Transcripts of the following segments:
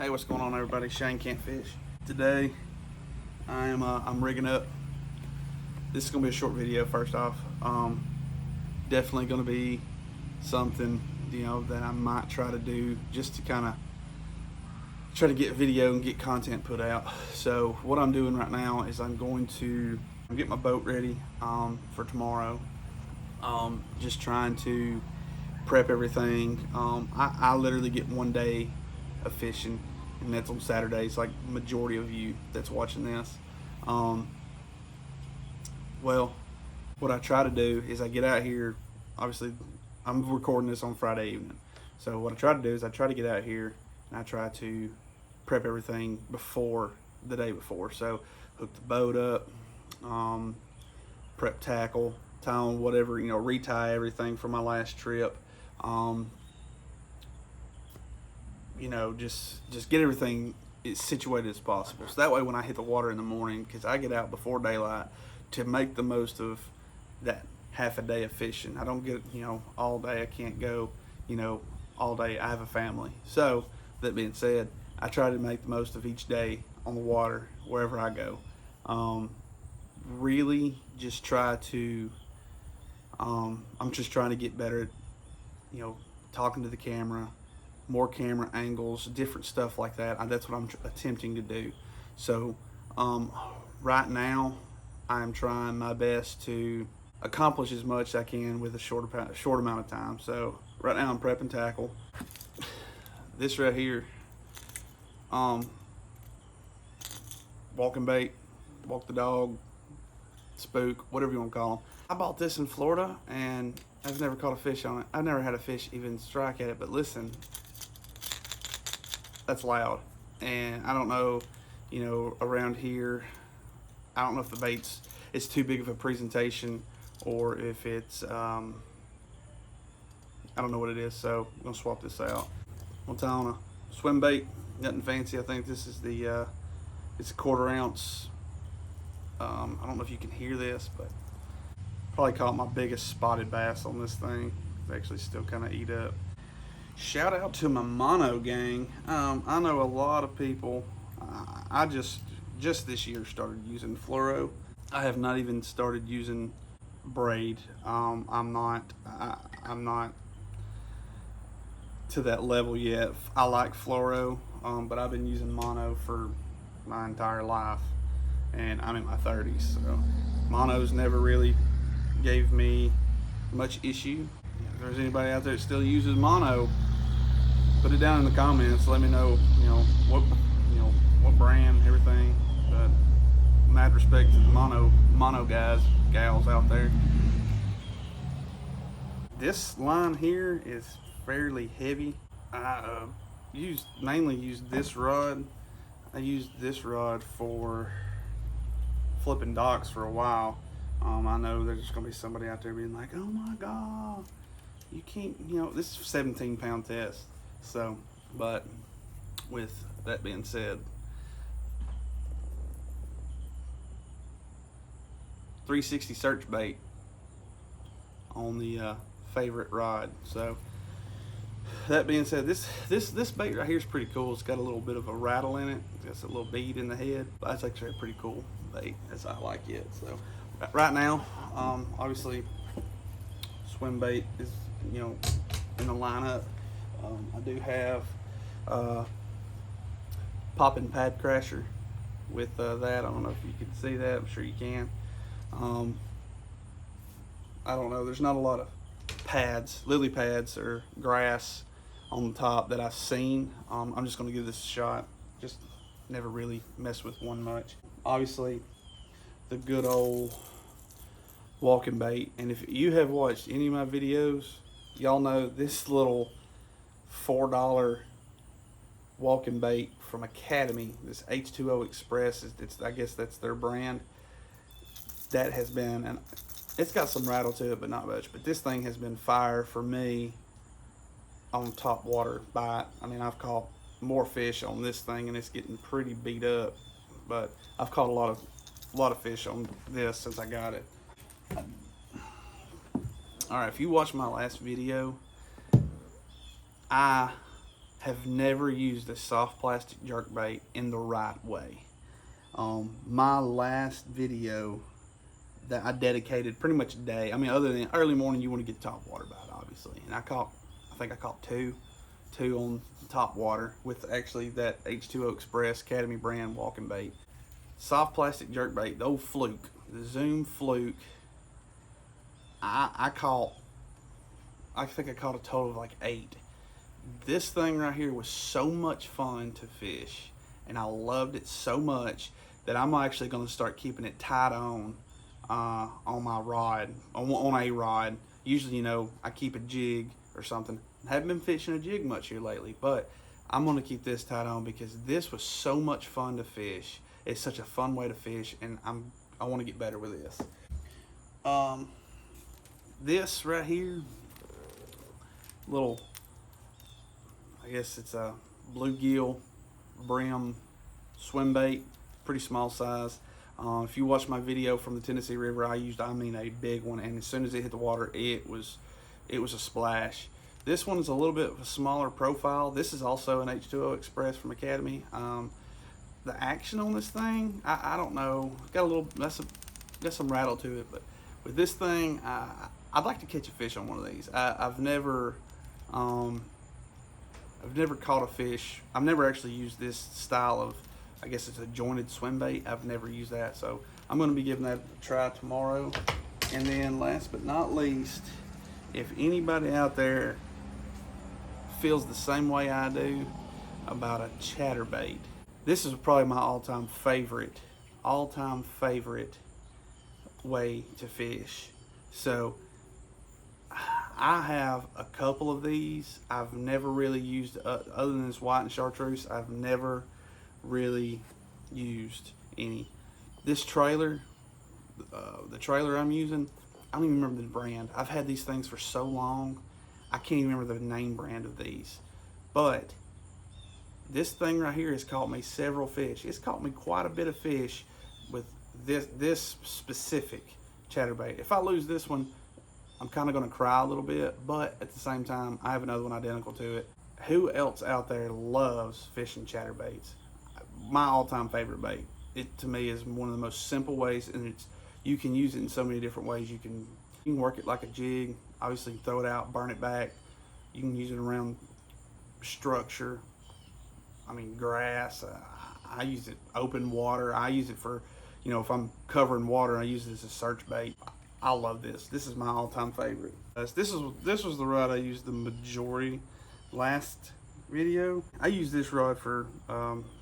Hey, what's going on, everybody? ShaneCantFish. Today, I'm rigging up. This is gonna be a short video. First off, definitely gonna be something that I might try to do just to kind of try to get video and get content put out. So what I'm doing right now is I'm going to get my boat ready for tomorrow. Just trying to prep everything. I literally get one day of fishing, and that's on Saturdays, like majority of you that's watching this. Well, what I try to do is I get out here. Obviously, I'm recording this on Friday evening, so what I try to do is I try to get out here and I try to prep everything before the day before. So hook the boat up, prep tackle, tie on whatever, retie everything from my last trip. Just get everything as situated as possible. So that way when I hit the water in the morning, because I get out before daylight to make the most of that half a day of fishing. I don't get, all day. I can't go, all day. I have a family. So that being said, I try to make the most of each day on the water wherever I go. Really just try to, I'm just trying to get better at, talking to the camera, more camera angles, different stuff like that. That's what I'm attempting to do. So right now I'm trying my best to accomplish as much as I can with a short amount of time. So right now I'm prepping tackle. This right here, walking bait, walk the dog, spook, whatever you want to call them. I bought this in Florida and I've never caught a fish on it. I've never had a fish even strike at it, but listen, that's loud. And I don't know, around here, I don't know if the bait's, it's too big of a presentation or if it's, I don't know what it is. So I'm gonna swap this out. I'm tie on a swim bait, nothing fancy. I think this is the, it's a 1/4 ounce. I don't know if you can hear this, but probably caught my biggest spotted bass on this thing. It's actually still kind of eat up. Shout out to my mono gang. I know a lot of people. I just this year started using fluoro. I have not even started using braid. I'm not to that level yet. I like fluoro, but I've been using mono for my entire life, and I'm in my 30s, so mono's never really gave me much issue. If there's anybody out there that still uses mono, put it down in the comments. Let me know, what brand, everything. But mad respect to the mono guys, gals out there. This line here is fairly heavy. I mainly use this rod. I used this rod for flipping docks for a while. I know there's gonna be somebody out there being like, oh my God, you can't, this is a 17-pound test. So, but with that being said, 360 search bait on the favorite rod. So that being said, this bait right here is pretty cool. It's got a little bit of a rattle in it. It's got a little bead in the head. That's actually a pretty cool bait, as I like it. So right now, obviously, swim bait is in the lineup. I do have popping pad crasher with that. I don't know if you can see that. I'm sure you can. I don't know. There's not a lot of pads, lily pads or grass on the top that I've seen. I'm just going to give this a shot. Just never really messed with one much. Obviously, the good old walking bait. And if you have watched any of my videos, y'all know this little $4 walking bait from Academy, this H2O Express, I guess that's their brand. That has been, and it's got some rattle to it, but not much. But this thing has been fire for me on top water bite. I mean, I've caught more fish on this thing, and it's getting pretty beat up. But I've caught a lot of fish on this since I got it. All right, if you watched my last video, I have never used a soft plastic jerkbait in the right way. My last video that I dedicated pretty much a day, I mean, other than early morning, you want to get top water bite, obviously. And I think I caught two on top water with actually that H2O Express Academy brand walking bait. Soft plastic jerkbait, the old fluke, the Zoom fluke. I think I caught a total of like 8. This thing right here was so much fun to fish, and I loved it so much that I'm actually going to start keeping it tied on my rod, on a rod. Usually, you know, I keep a jig or something. I haven't been fishing a jig much here lately, but I'm going to keep this tied on because this was so much fun to fish. It's such a fun way to fish, and I want to get better with this. This right here, little, I guess it's a bluegill brim swim bait, pretty small size. If you watch my video from the Tennessee River, I used, a big one, and as soon as it hit the water, it was a splash. This one is a little bit of a smaller profile. This is also an H2O Express from Academy. The action on this thing, I don't know, got some rattle to it, but with this thing, I'd like to catch a fish on one of these. I've never caught a fish. I've never actually used this style of, I guess it's a jointed swim bait. I've never used that, so I'm going to be giving that a try tomorrow. And then last but not least, if anybody out there feels the same way I do about a chatterbait, this is probably my all-time favorite way to fish. So I have a couple of these. I've never really used, other than this white and chartreuse, I've never really used any. This trailer, the trailer I'm using, I don't even remember the brand. I've had these things for so long, I can't even remember the name brand of these. But this thing right here has caught me several fish. It's caught me quite a bit of fish with this specific chatterbait. If I lose this one, I'm kind of going to cry a little bit, but at the same time, I have another one identical to it. Who else out there loves fishing chatterbaits? My all-time favorite bait. It to me is one of the most simple ways, and you can use it in so many different ways. You can work it like a jig. Obviously, throw it out, burn it back. You can use it around structure. I mean, grass. I use it open water. I use it for, you know, if I'm covering water, I use it as a search bait. I love this. This is my all-time favorite. This was the rod I used the majority last video. I use this rod for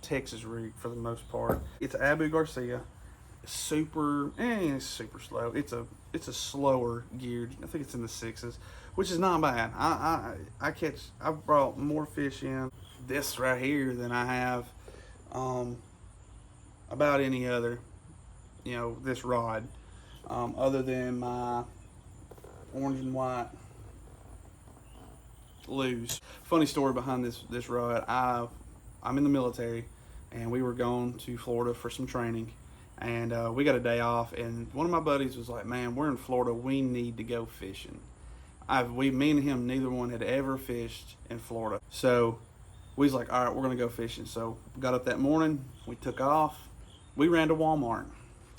Texas rig for the most part. It's Abu Garcia. It's super slow. It's a slower geared. I think it's in the 6s, which is not bad. I've brought more fish in this right here than I have about any other, you know, this rod. Other than my orange and white Lews. Funny story behind this rod. I'm in the military, and we were going to Florida for some training, and we got a day off, and one of my buddies was like, man, we're in Florida, we need to go fishing. Me and him, neither one had ever fished in Florida, so we was like, all right, we're gonna go fishing. So got up that morning, we took off, we ran to Walmart.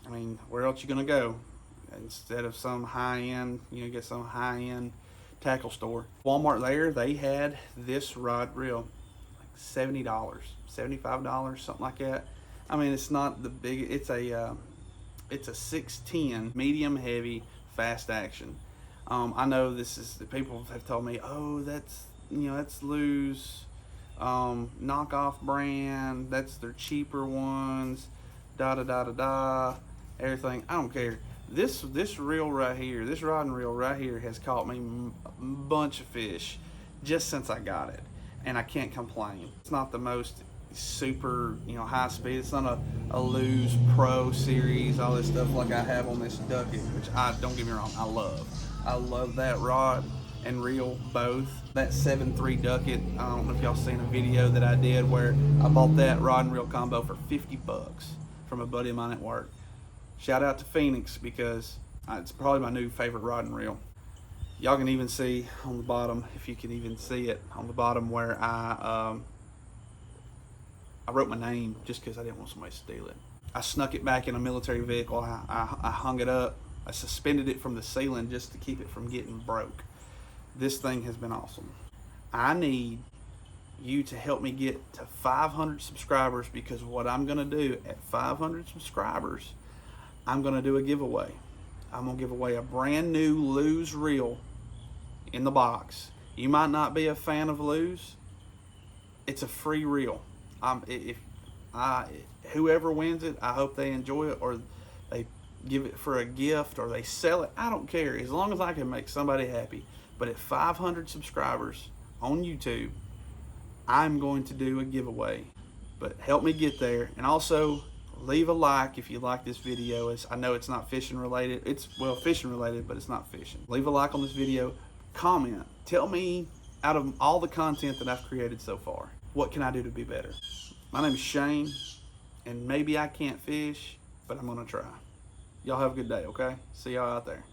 I mean, where else you gonna go? Instead of some high-end, you know, get some high-end tackle store. Walmart there, they had this rod reel, like $70, $75, something like that. I mean, it's not the big, it's a 610 medium heavy fast action. I know the people have told me, oh, that's Lews knockoff brand, that's their cheaper ones, everything. I don't care. This reel right here, this rod and reel right here has caught me a bunch of fish just since I got it, and I can't complain. It's not the most super, you know, high speed. It's not a Lews Pro series, all this stuff like I have on this Ducket, which don't get me wrong, I love that rod and reel both. That 7.3 Ducket, I don't know if y'all seen a video that I did where I bought that rod and reel combo for $50 from a buddy of mine at work. Shout out to Phoenix, because it's probably my new favorite rod and reel. Y'all can even see on the bottom, if you can even see it, on the bottom where I wrote my name just because I didn't want somebody to steal it. I snuck it back in a military vehicle. I hung it up. I suspended it from the ceiling just to keep it from getting broke. This thing has been awesome. I need you to help me get to 500 subscribers, because what I'm gonna do at 500 subscribers, I'm gonna do a giveaway. I'm gonna give away a brand new Lews reel in the box. You might not be a fan of Lews. It's a free reel. Whoever wins it, I hope they enjoy it, or they give it for a gift, or they sell it. I don't care, as long as I can make somebody happy. But at 500 subscribers on YouTube, I'm going to do a giveaway. But help me get there, and also leave a like if you like this video. I know it's not fishing related. It's, well, fishing related, but it's not fishing. Leave a like on this video. Comment. Tell me, out of all the content that I've created so far, what can I do to be better? My name is Shane, and maybe I can't fish, but I'm gonna try. Y'all have a good day, okay? See y'all out there.